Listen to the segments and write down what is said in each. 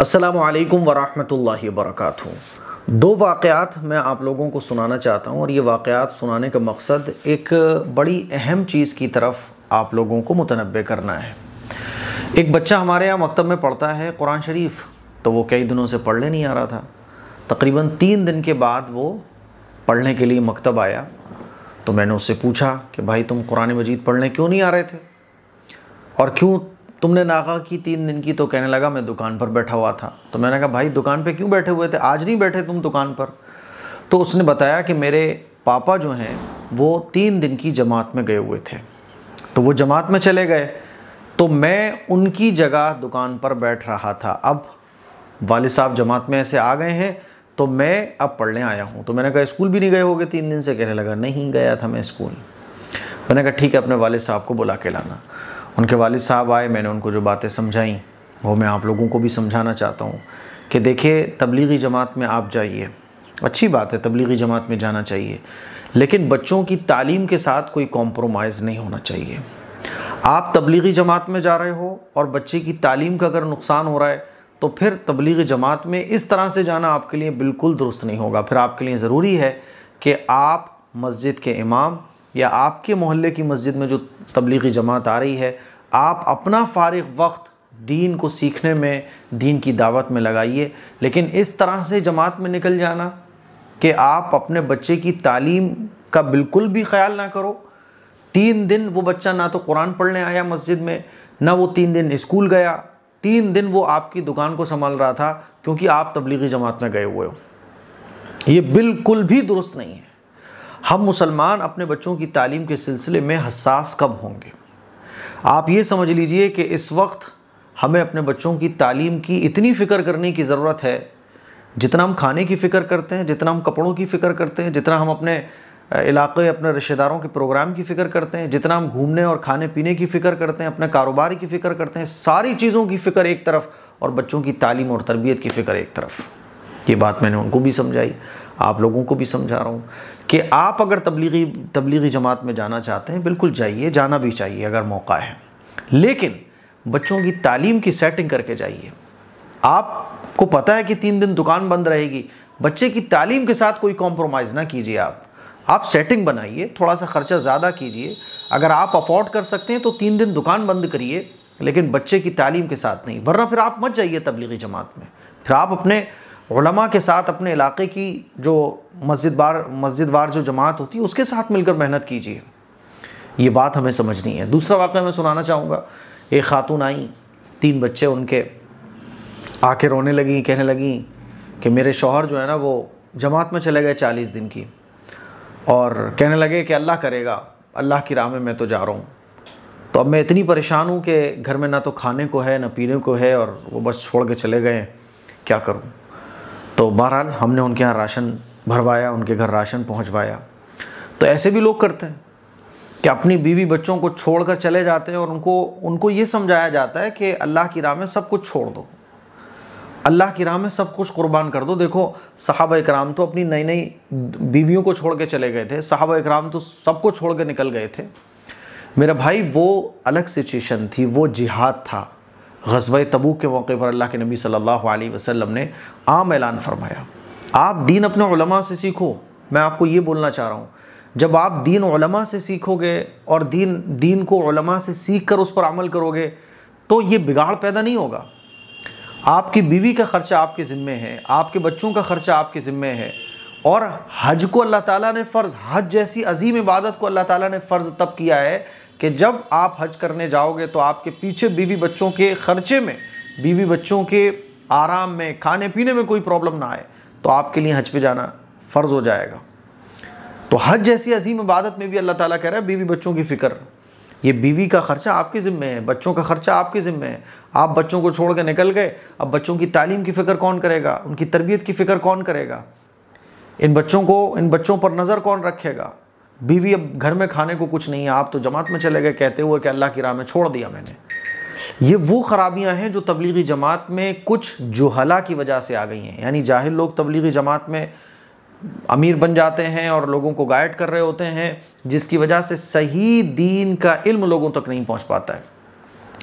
अस्सलामु अलैकुम वरहमतुल्लाहि वबरकातुहू। दो वाक़यात मैं आप लोगों को सुनाना चाहता हूँ और ये वाक़यात सुनाने का मकसद एक बड़ी अहम चीज़ की तरफ आप लोगों को मुतनब्बे करना है। एक बच्चा हमारे यहाँ मकतब में पढ़ता है कुरान शरीफ, तो वो कई दिनों से पढ़ने नहीं आ रहा था। तकरीबन 3 दिन के बाद वो पढ़ने के लिए मकतब आया। तो मैंने उससे पूछा कि भाई तुम कुरान मजीद पढ़ने क्यों नहीं आ रहे थे और क्यों तुमने नागा की 3 दिन की? तो कहने लगा मैं दुकान पर बैठा हुआ था। तो मैंने कहा भाई दुकान पे क्यों बैठे हुए थे, आज नहीं बैठे तुम दुकान पर? तो उसने बताया कि मेरे पापा जो हैं वो 3 दिन की जमात में गए हुए थे, तो वो जमात में चले गए, तो मैं उनकी जगह दुकान पर बैठ रहा था। अब वालिद साहब जमात में ऐसे आ गए हैं तो मैं अब पढ़ने आया हूँ। तो मैंने कहा स्कूल भी नहीं गए होगे 3 दिन से? कहने लगा नहीं गया था मैं स्कूल। मैंने कहा ठीक है, अपने वालिद साहब को बुला के लाना। उनके वालिद साहब आए, मैंने उनको जो बातें समझाई वो मैं आप लोगों को भी समझाना चाहता हूँ कि देखिए तबलीगी जमात में आप जाइए, अच्छी बात है, तबलीगी जमात में जाना चाहिए, लेकिन बच्चों की तालीम के साथ कोई कॉम्प्रोमाइज़ नहीं होना चाहिए। आप तबलीगी जमात में जा रहे हो और बच्चे की तालीम का अगर नुकसान हो रहा है तो फिर तबलीगी जमात में इस तरह से जाना आपके लिए बिल्कुल दुरुस्त नहीं होगा। फिर आपके लिए ज़रूरी है कि आप मस्जिद के इमाम या आपके मोहल्ले की मस्जिद में जो तबलीगी जमात आ रही है, आप अपना फ़ारिग वक्त दीन को सीखने में, दीन की दावत में लगाइए। लेकिन इस तरह से जमात में निकल जाना कि आप अपने बच्चे की तालीम का बिल्कुल भी ख्याल ना करो। 3 दिन वो बच्चा ना तो कुरान पढ़ने आया मस्जिद में, ना वो 3 दिन स्कूल गया, 3 दिन वो आपकी दुकान को संभाल रहा था क्योंकि आप तबलीगी जमात में गए हुए हो। ये बिल्कुल भी दुरुस्त नहीं है। हम मुसलमान अपने बच्चों की तालीम के सिलसिले में हसास कब होंगे? आप ये समझ लीजिए कि इस वक्त हमें अपने बच्चों की तालीम की इतनी फ़िक्र करने की ज़रूरत है जितना हम खाने की फ़िक्र करते हैं, जितना हम कपड़ों की फ़िक्र करते हैं, जितना हम अपने इलाके, अपने रिश्तेदारों के प्रोग्राम की फ़िक्र करते हैं, जितना हम घूमने और खाने पीने की फ़िक्र करते हैं, अपने कारोबार की फ़िक्र करते हैं। सारी चीज़ों की फ़िक्र एक तरफ और बच्चों की तालीम और तरबियत की फ़िक्र एक तरफ। ये बात मैंने उनको भी समझाई, आप लोगों को भी समझा रहा हूँ कि आप अगर तबलीगी जमात में जाना चाहते हैं बिल्कुल जाइए, जाना भी चाहिए अगर मौका है, लेकिन बच्चों की तालीम की सेटिंग करके जाइए। आपको पता है कि 3 दिन दुकान बंद रहेगी, बच्चे की तालीम के साथ कोई कॉम्प्रोमाइज़ ना कीजिए। आप सेटिंग बनाइए, थोड़ा सा ख़र्चा ज़्यादा कीजिए। अगर आप अफोर्ड कर सकते हैं तो 3 दिन दुकान बंद करिए, लेकिन बच्चे की तालीम के साथ नहीं, वरना फिर आप मत जाइए तबलीगी जमात में। फिर आप अपने उलमा के साथ, अपने इलाके की जो मस्जिदवार जो जमात होती है उसके साथ मिलकर मेहनत कीजिए। ये बात हमें समझनी है। दूसरा वाक़या मैं सुनाना चाहूँगा। एक खातून आई, 3 बच्चे उनके, आके रोने लगी, कहने लगी कि मेरे शौहर जो है ना वो जमात में चले गए 40 दिन की, और कहने लगे कि अल्लाह करेगा, अल्लाह की राह में मैं तो जा रहा हूँ, तो अब मैं इतनी परेशान हूँ कि घर में ना तो खाने को है ना पीने को है और वो बस छोड़ के चले गए, क्या करूँ? तो बहरहाल हमने उनके यहाँ राशन भरवाया, उनके घर राशन पहुँचवाया। तो ऐसे भी लोग करते हैं कि अपनी बीवी बच्चों को छोड़कर चले जाते हैं और उनको ये समझाया जाता है कि अल्लाह की राह में सब कुछ छोड़ दो, अल्लाह की राह में सब कुछ कुर्बान कर दो। देखो सहाबा इकराम तो अपनी नई नई बीवियों को छोड़ के चले गए थे, सहाबा इकराम तो सबको छोड़ के निकल गए थे। मेरा भाई वो अलग सिचुएशन थी, वो जिहाद था। ग़ज़वा तबूक के मौके पर अल्लाह के नबी सल्लल्लाहु अलैहि वसल्लम ने आम ऐलान फरमाया, आप दीन अपने उलमा से सीखो। मैं आपको ये बोलना चाह रहा हूँ, जब आप दीन उलमा से सीखोगे और दीन को उलमा से सीख कर उस पर अमल करोगे तो ये बिगाड़ पैदा नहीं होगा। आपकी बीवी का ख़र्चा आपके ज़िम्मे है, आपके बच्चों का ख़र्चा आपके ज़िम्मे है। और हज को अल्लाह ताला ने फ़र्ज़, हज जैसी अजीम इबादत को अल्लाह ताला ने फ़र्ज़ तब किया है कि जब आप हज करने जाओगे तो आपके पीछे बीवी बच्चों के ख़र्चे में, बीवी बच्चों के आराम में, खाने पीने में कोई प्रॉब्लम ना आए, तो आपके लिए हज पे जाना फ़र्ज़ हो जाएगा। तो हज जैसी अजीम इबादत में भी अल्लाह ताला कह रहा है बीवी बच्चों की फ़िक्र। ये बीवी का ख़र्चा आपके ज़िम्मे है, बच्चों का ख़र्चा आपके ज़िम्मे है। आप बच्चों को छोड़ के निकल गए, अब बच्चों की तालीम की फ़िक्र कौन करेगा, उनकी तरबियत की फ़िक्र कौन करेगा, इन बच्चों पर नज़र कौन रखेगा? बीवी अब घर में खाने को कुछ नहीं है, आप तो जमात में चले गए कहते हुए कि अल्लाह की राह में छोड़ दिया मैंने। ये वो ख़राबियाँ हैं जो तबलीगी जमात में कुछ जुहला की वजह से आ गई हैं। यानी जाहिल लोग तबलीगी जमात में अमीर बन जाते हैं और लोगों को गाइड कर रहे होते हैं, जिसकी वजह से सही दीन का इल्म लोगों तक नहीं पहुँच पाता है।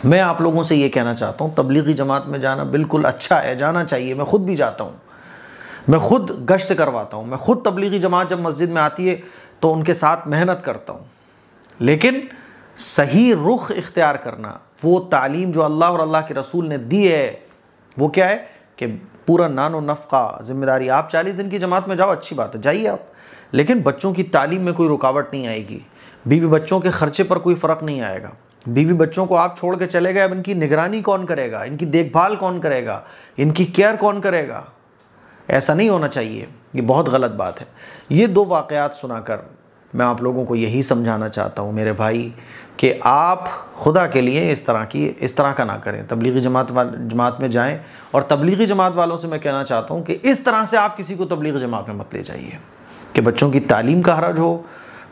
मैं आप लोगों से ये कहना चाहता हूँ, तबलीगी जमात में जाना बिल्कुल अच्छा है, जाना चाहिए। मैं खुद भी जाता हूँ, मैं खुद गश्त करवाता हूँ, मैं खुद तबलीगी जमात जब मस्जिद में आती है तो उनके साथ मेहनत करता हूँ। लेकिन सही रुख इख्तियार करना, वो तालीम जो अल्लाह और अल्लाह के रसूल ने दी है, वो क्या है कि पूरा नानो नफ़क़ा ज़िम्मेदारी। आप 40 दिन की जमात में जाओ, अच्छी बात है, जाइए आप, लेकिन बच्चों की तालीम में कोई रुकावट नहीं आएगी, बीवी बच्चों के ख़र्चे पर कोई फ़र्क नहीं आएगा। बीवी बच्चों को आप छोड़ के चले गए, अब इनकी निगरानी कौन करेगा, इनकी देखभाल कौन करेगा, इनकी केयर कौन करेगा? ऐसा नहीं होना चाहिए, ये बहुत गलत बात है। ये 2 वाक़यात सुनाकर मैं आप लोगों को यही समझाना चाहता हूँ मेरे भाई कि आप खुदा के लिए इस तरह का ना करें। तबलीगी जमात में जाएं, और तबलीगी जमात वालों से मैं कहना चाहता हूँ कि इस तरह से आप किसी को तबलीगी जमात में मत ले जाइए कि बच्चों की तालीम का हरज हो,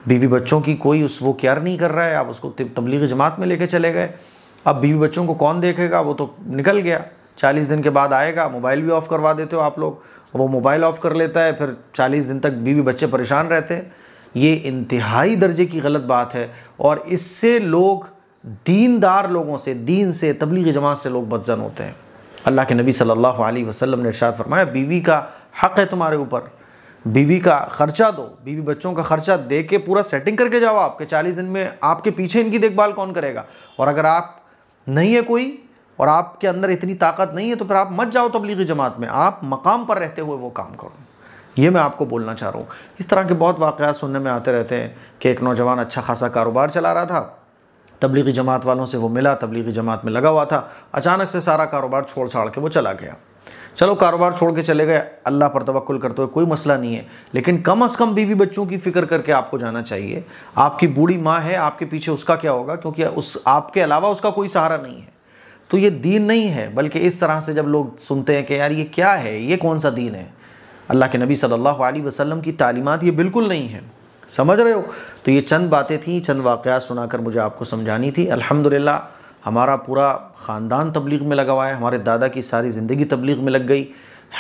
बीवी बच्चों की कोई वो केयर नहीं कर रहा है, आप उसको तबलीगी जमात में लेके चले गए। अब बीवी बच्चों को कौन देखेगा, वो तो निकल गया, 40 दिन के बाद आएगा। मोबाइल भी ऑफ़ करवा देते हो आप लोग, वो मोबाइल ऑफ़ कर लेता है, फिर 40 दिन तक बीवी बच्चे परेशान रहते हैं। ये इंतहाई दर्जे की गलत बात है, और इससे लोग दीनदार लोगों से, दीन से, तबलीगी जमात से लोग बदज़न होते हैं। अल्लाह के नबी सल्लल्लाहु अलैहि वसल्लम ने इरशाद फरमाया, बीवी का हक़ है तुम्हारे ऊपर, बीवी का ख़र्चा दो, बीवी बच्चों का ख़र्चा दे के पूरा सेटिंग करके जाओ। आपके 40 दिन में आपके पीछे इनकी देखभाल कौन करेगा? और अगर आप नहीं है कोई, और आपके अंदर इतनी ताकत नहीं है, तो फिर आप मत जाओ तबलीगी जमात में, आप मकाम पर रहते हुए वो काम करो। ये मैं आपको बोलना चाह रहा हूँ। इस तरह के बहुत वाक़यात सुनने में आते रहते हैं कि एक नौजवान अच्छा खासा कारोबार चला रहा था, तबलीगी जमात वालों से वो मिला, तबलीगी जमात में लगा हुआ था, अचानक से सारा कारोबार छोड़ छाड़ के वो चला गया। चलो कारोबार छोड़ के चले गए, अल्लाह पर तवक्कुल करते हुए, कोई मसला नहीं है, लेकिन कम से कम बीवी बच्चों की फ़िक्र करके आपको जाना चाहिए। आपकी बूढ़ी माँ है, आपके पीछे उसका क्या होगा, क्योंकि उस आपके अलावा उसका कोई सहारा नहीं है। तो ये दीन नहीं है, बल्कि इस तरह से जब लोग सुनते हैं कि यार ये क्या है, ये कौन सा दीन है, अल्लाह के नबी सल्लल्लाहु अलैहि वसल्लम की तालीमात ये बिल्कुल नहीं है, समझ रहे हो? तो ये चंद बातें थी, चंद वाक़यात सुनाकर मुझे आपको समझानी थी। अल्हम्दुलिल्लाह हमारा पूरा ख़ानदान तबलीग में लगा हुआ है, हमारे दादा की सारी ज़िंदगी तबलीग में लग गई,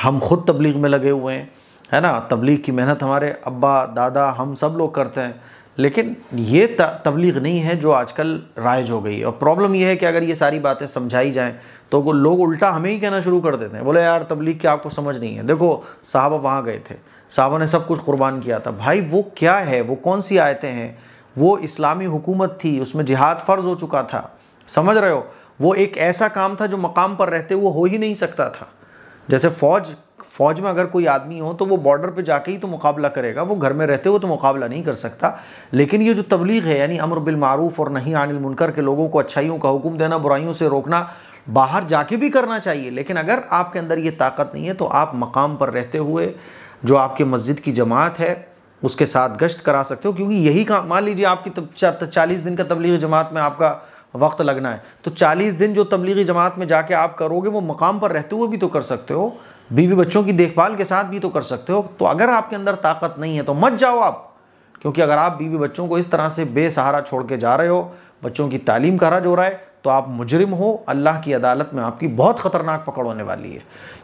हम खुद तबलीग में लगे हुए हैं, है ना। तबलीग की मेहनत हमारे अब्बा दादा हम सब लोग करते हैं, लेकिन ये तबलीग नहीं है जो आजकल राइज हो गई है। और प्रॉब्लम ये है कि अगर ये सारी बातें समझाई जाएं तो वो लोग उल्टा हमें ही कहना शुरू कर देते हैं, बोले यार तबलीग की आपको समझ नहीं है, देखो साहबा वहाँ गए थे, साहबा ने सब कुछ कुर्बान किया था। भाई वो क्या है, वो कौन सी आयतें हैं? वो इस्लामी हुकूमत थी, उसमें जिहाद फ़र्ज़ हो चुका था, समझ रहे हो? वो एक ऐसा काम था जो मकाम पर रहते वो हो ही नहीं सकता था। जैसे फ़ौज में अगर कोई आदमी हो तो वो बॉर्डर पे जाके ही तो मुकाबला करेगा, वो घर में रहते हुए तो मुकाबला नहीं कर सकता। लेकिन ये जो तबलीग है, यानी अम्र बिल मारूफ़ और नही अनिल मुनकर के, लोगों को अच्छाइयों का हुक्म देना, बुराइयों से रोकना, बाहर जाके भी करना चाहिए। लेकिन अगर आपके अंदर ये ताकत नहीं है तो आप मकाम पर रहते हुए जो आपके मस्जिद की जमात है उसके साथ गश्त करा सकते हो, क्योंकि यही काम, मान लीजिए आपकी 40 दिन का तबलीगी जमात में आपका वक्त लगना है, तो 40 दिन जो तबलीगी जमात में जाके आप करोगे वो मकाम पर रहते हुए भी तो कर सकते हो, बीवी बच्चों की देखभाल के साथ भी तो कर सकते हो। तो अगर आपके अंदर ताकत नहीं है तो मत जाओ आप, क्योंकि अगर आप बीवी बच्चों को इस तरह से बेसहारा छोड़ के जा रहे हो, बच्चों की तालीम का हरज हो रहा है, तो आप मुजरिम हो, अल्लाह की अदालत में आपकी बहुत ख़तरनाक पकड़ होने वाली है।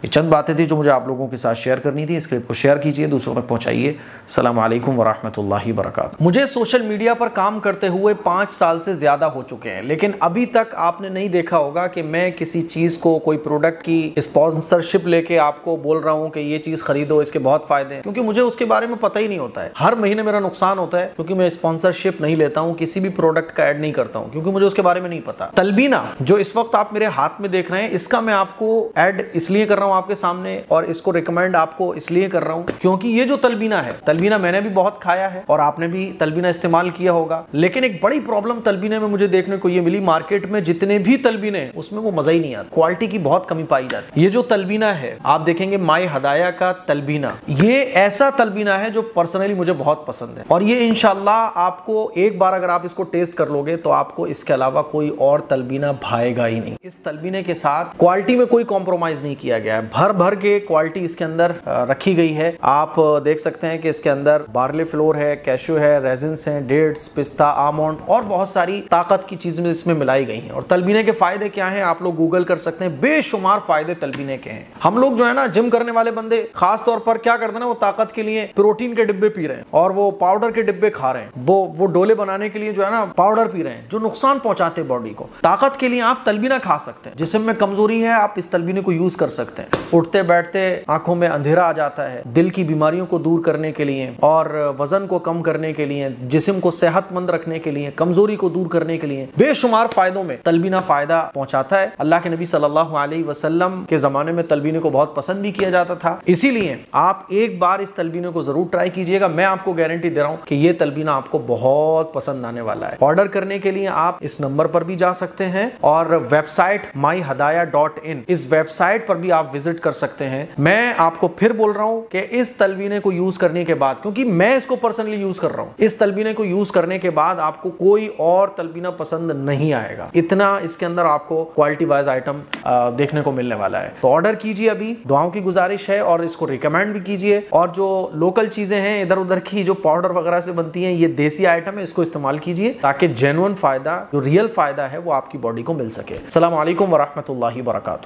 ये चंद बातें थी जो मुझे आप लोगों के साथ शेयर करनी थी। इस क्लिप को शेयर कीजिए, दूसरों तक पहुँचाइए। अस्सलामु अलैकुम वरहमतुल्लाहि वबरकातुहू। मुझे सोशल मीडिया पर काम करते हुए 5 साल से ज़्यादा हो चुके हैं, लेकिन अभी तक आपने नहीं देखा होगा कि मैं किसी चीज़ को, कोई प्रोडक्ट की स्पॉन्सरशिप लेके आपको बोल रहा हूँ कि ये चीज़ खरीदो, इसके बहुत फ़ायदे हैं, क्योंकि मुझे उसके बारे में पता ही नहीं होता है। हर महीने मेरा नुकसान होता है क्योंकि मैं स्पॉन्सरशिप नहीं लेता हूँ, किसी भी प्रोडक्ट का ऐड नहीं करता हूँ, क्योंकि मुझे उसके बारे में नहीं पता। तलबीना जो इस वक्त आप मेरे हाथ में देख रहे हैं, इसका मैं आपको ऐड इसलिए कर रहा हूं आपके सामने, और इसको रिकमेंड आपको इसलिए कर रहा हूं क्योंकि ये जो तलबीना है, तलबीना मैंने भी बहुत खाया है और आपने भी तलबीना इस्तेमाल किया होगा। लेकिन एक बड़ी प्रॉब्लम तलबीने में मुझे देखने को ये मिली, मार्केट में जितने भी तलबीने उसमें वो मजा ही नहीं आता, क्वालिटी की बहुत कमी पाई जाती है। ये जो तलबीना है आप देखेंगे, माई हदाया का तलबीना, ये ऐसा तलबीना है जो पर्सनली मुझे बहुत पसंद है, और ये इंशाल्लाह आपको एक बार अगर आप इसको टेस्ट कर लोगे तो आपको इसके अलावा कोई और तलबीना भाएगा ही नहीं। इस तलबीने के साथ क्वालिटी में कोई कॉम्प्रोमाइज नहीं किया गया है, भर भर के क्वालिटी इसके अंदर रखी गई है। आप देख सकते हैं कि इसके अंदर बार्ले फ्लोर है, कैशू है, रेजिन्स हैं, डेट्स, पिस्ता, आमंड और बहुत सारी ताकत की चीजें इसमें मिलाई गई हैं। और तलबीने के फायदे क्या हैं आप लोग गूगल कर सकते हैं, बेशुमार फायदे तलबीने के हैं। हम लोग जो है ना, जिम करने वाले बंदे खास तौर पर क्या करते हैं ना, वो ताकत के लिए प्रोटीन के डिब्बे पी रहे हैं और वो पाउडर के डिब्बे खा रहे हैं, वो डोले बनाने के लिए जो है ना पाउडर पी रहे हैं, जो नुकसान पहुंचाते हैं बॉडी को। ताकत के लिए आप तलबीना खा सकते हैं। जिस्म में कमजोरी है, आप इस तलबीने को यूज कर सकते हैं। उठते बैठते आंखों में अंधेरा आ जाता है, दिल की बीमारियों को दूर करने के लिए और वजन को कम करने के लिए, जिस्म को सेहतमंद रखने के लिए, कमजोरी को दूर करने के लिए बेशुमार फायदों में तलबीना फायदा पहुंचाता है। अल्लाह के नबी सल्लल्लाहु अलैहि वसल्लम के जमाने में तलबीने को बहुत पसंद भी किया जाता था। इसीलिए आप एक बार इस तलबीने को जरूर ट्राई कीजिएगा। मैं आपको गारंटी दे रहा हूं कि ये तलबीना आपको बहुत पसंद आने वाला है। ऑर्डर करने के लिए आप इस नंबर पर भी जा सकते हैं और वेबसाइट myhadaya.in, इस वेबसाइट पर भी आप विजिट कर सकते हैं। मैं आपको फिर बोल रहा हूं कि इस तलबीने को यूज करने के बाद, क्योंकि मैं इसको पर्सनली यूज कर रहा हूं, इस तलबीने को यूज करने के बाद आपको कोई और तलबीना पसंद नहीं आएगा। इतना इसके अंदर आपको क्वालिटी वाइज आइटम देखने को मिलने वाला है। तो ऑर्डर कीजिए, अभी दुआओं की गुजारिश है, और इसको रिकमेंड भी कीजिए। और जो लोकल चीजें हैं इधर उधर की, जो पाउडर वगैरह से बनती हैं, ये देसी आइटम है, इसको इस्तेमाल कीजिए ताकि जेन्युइन फायदा, जो रियल फायदा है, वो आपकी बॉडी को मिल सके। अस्सलाम वालेकुम व रहमतुल्लाहि व बरकातुहू।